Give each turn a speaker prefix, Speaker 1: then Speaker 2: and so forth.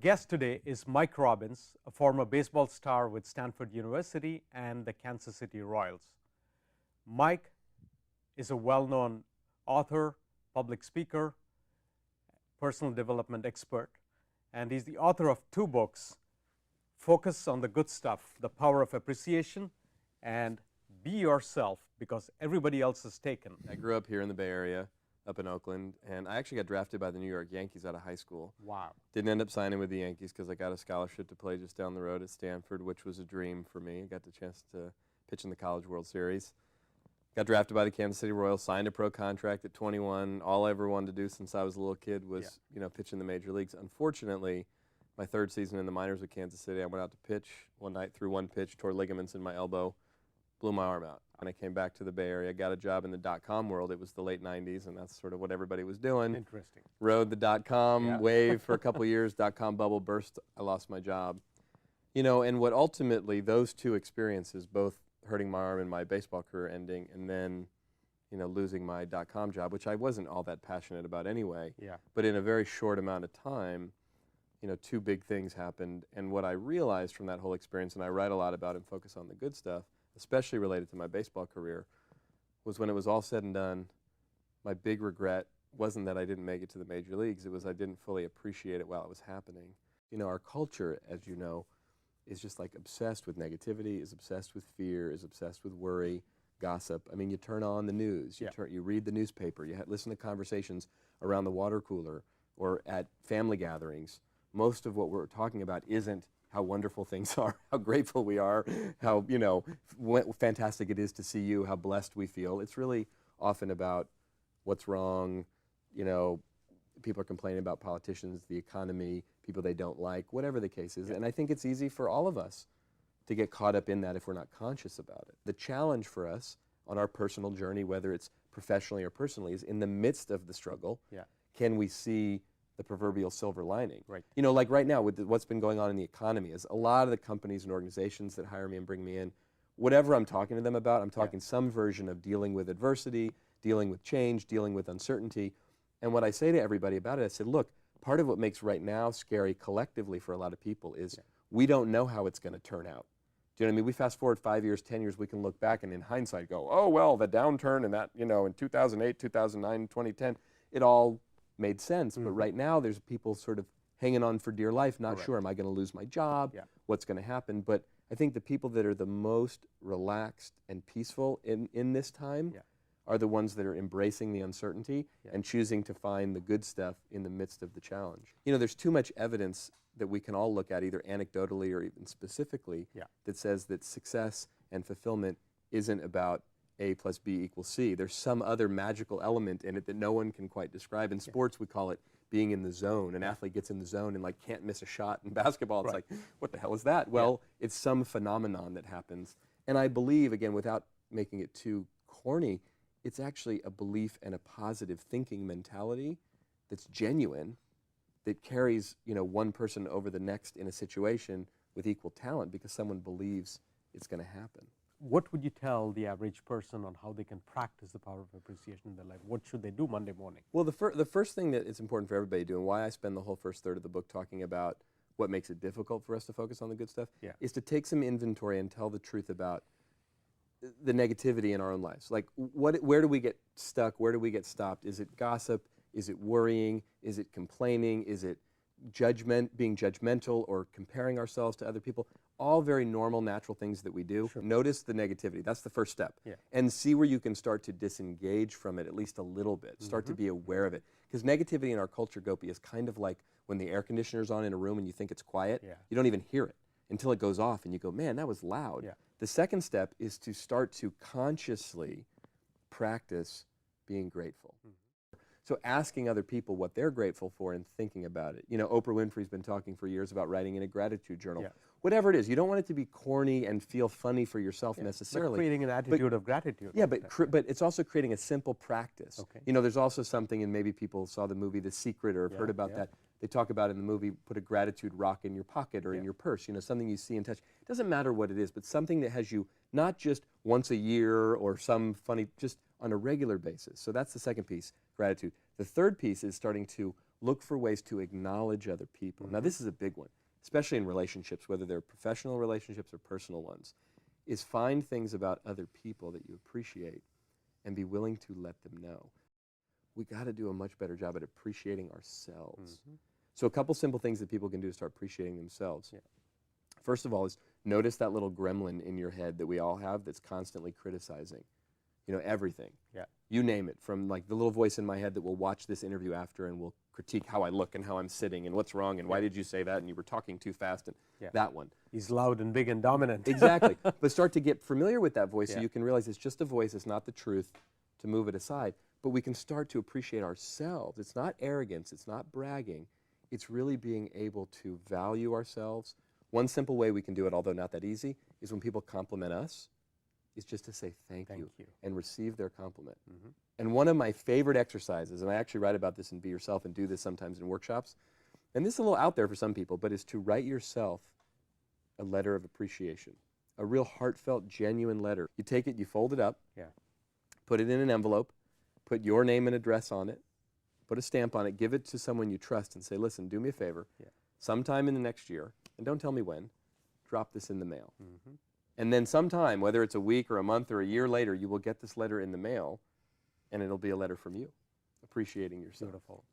Speaker 1: guest today is Mike Robbins, a former baseball star with Stanford University and the Kansas City Royals. Mike is a well-known author, public speaker, personal development expert, and he's the author of 2 books, Focus on the Good Stuff, The Power of Appreciation, and Be Yourself Because Everybody Else is Taken.
Speaker 2: I grew up here in the Bay Area, up in Oakland, and I actually got drafted by the New York Yankees out of high school.
Speaker 1: Wow.
Speaker 2: Didn't end up signing with the Yankees because I got a scholarship to play just down the road at Stanford, which was a dream for me. I got the chance to pitch in the College World Series. Got drafted by the Kansas City Royals, signed a pro contract at 21. All I ever wanted to do since I was a little kid was, pitch in the major leagues. Unfortunately, my 3rd season in the minors with Kansas City, I went out to pitch one night, threw one pitch, tore ligaments in my elbow, blew my arm out. And I came back to the Bay Area, got a job in the .com world. It was the late 90s, and that's sort of what everybody was doing.
Speaker 1: Interesting.
Speaker 2: Rode the .com wave for a couple years. .com bubble burst. I lost my job. And what ultimately those 2 experiences, both hurting my arm and my baseball career ending, and then, losing my .com job, which I wasn't all that passionate about anyway.
Speaker 1: Yeah.
Speaker 2: But in a very short amount of time, 2 big things happened. And what I realized from that whole experience, and I write a lot about and focus on the good stuff, especially related to my baseball career, was when it was all said and done, my big regret wasn't that I didn't make it to the major leagues. It was I didn't fully appreciate it while it was happening. Our culture, as you know, is just like obsessed with negativity, is obsessed with fear, is obsessed with worry, gossip. I mean, you turn on the news, you read the newspaper, you listen to conversations around the water cooler or at family gatherings. Most of what we're talking about isn't how wonderful things are, how grateful we are, how fantastic it is to see you, how blessed we feel. It's really often about what's wrong, people are complaining about politicians, the economy, people they don't like, whatever the case is. And I think it's easy for all of us to get caught up in that if we're not conscious about it. The challenge for us on our personal journey, whether it's professionally or personally, is in the midst of the struggle, can we see the proverbial silver lining?
Speaker 1: Right.
Speaker 2: Like right now with what's been going on in the economy is a lot of the companies and organizations that hire me and bring me in, whatever I'm talking to them about, I'm talking some version of dealing with adversity, dealing with change, dealing with uncertainty. And what I say to everybody about it, I said, look, part of what makes right now scary collectively for a lot of people is we don't know how it's going to turn out. Do you know what I mean? We fast forward 5 years, 10 years, we can look back and in hindsight go, oh, well, the downturn and that, in 2008, 2009, 2010, it all made sense. But right now there's people sort of hanging on for dear life, not sure, am I going to lose my job? What's going to happen? But I think the people that are the most relaxed and peaceful in this time are the ones that are embracing the uncertainty and choosing to find the good stuff in the midst of the challenge. There's too much evidence that we can all look at, either anecdotally or even specifically, that says that success and fulfillment isn't about A plus B equals C. There's some other magical element in it that no one can quite describe. In sports, we call it being in the zone. An athlete gets in the zone and can't miss a shot. In basketball, it's like, what the hell is that? Well, it's some phenomenon that happens. And I believe, again, without making it too corny, it's actually a belief and a positive thinking mentality that's genuine, that carries, one person over the next in a situation with equal talent because someone believes it's going to happen.
Speaker 1: What would you tell the average person on how they can practice the power of appreciation in their life? What should they do Monday morning?
Speaker 2: Well, the first thing that it's important for everybody to do, and why I spend the whole first third of the book talking about what makes it difficult for us to focus on the good stuff, is to take some inventory and tell the truth about the negativity in our own lives. Like, where do we get stuck? Where do we get stopped? Is it gossip? Is it worrying? Is it complaining? Is it being judgmental or comparing ourselves to other people? All very normal, natural things that we do. Notice the negativity. That's the first step. And see where you can start to disengage from it at least a little bit. Start to be aware of it. Because negativity in our culture, Gopi, is kind of like when the air conditioner's on in a room and you think it's quiet, you don't even hear it until it goes off and you go, man, that was loud. The second step is to start to consciously practice being grateful. So asking other people what they're grateful for and thinking about it. Oprah Winfrey's been talking for years about writing in a gratitude journal. Whatever it is, you don't want it to be corny and feel funny for yourself necessarily.
Speaker 1: But creating an attitude of gratitude.
Speaker 2: Yeah, but it's also creating a simple practice. There's also something, and maybe people saw the movie The Secret or have heard about that. They talk about in the movie, put a gratitude rock in your pocket or in your purse, something you see and touch. It doesn't matter what it is, but something that has you not just once a year or some funny, just on a regular basis. So that's the second piece, gratitude. The third piece is starting to look for ways to acknowledge other people. Now, this is a big one, especially in relationships, whether they're professional relationships or personal ones, is find things about other people that you appreciate and be willing to let them know. We got to do a much better job at appreciating ourselves. So a couple simple things that people can do to start appreciating themselves.
Speaker 1: Yeah.
Speaker 2: First of all is notice that little gremlin in your head that we all have that's constantly criticizing, you know, everything.
Speaker 1: Yeah.
Speaker 2: You name it, from like the little voice in my head that will watch this interview after and will critique how I look and how I'm sitting and what's wrong and why did you say that and you were talking too fast, and that one.
Speaker 1: He's loud and big and dominant.
Speaker 2: Exactly. But start to get familiar with that voice so
Speaker 1: Yeah.
Speaker 2: you can realize it's just a voice, it's not the truth, to move it aside. But we can start to appreciate ourselves. It's not arrogance, it's not bragging. It's really being able to value ourselves. One simple way we can do it, although not that easy, is when people compliment us, is just to say thank you and receive their compliment. And one of my favorite exercises, and I actually write about this in Be Yourself and do this sometimes in workshops, and this is a little out there for some people, but is to write yourself a letter of appreciation, a real heartfelt, genuine letter. You take it, you fold it up, put it in an envelope, put your name and address on it, put a stamp on it, give it to someone you trust and say, listen, do me a favor, sometime in the next year, and don't tell me when, drop this in the mail. And then sometime, whether it's a week or a month or a year later, you will get this letter in the mail, and it'll be a letter from you, appreciating yourself.
Speaker 1: Beautiful.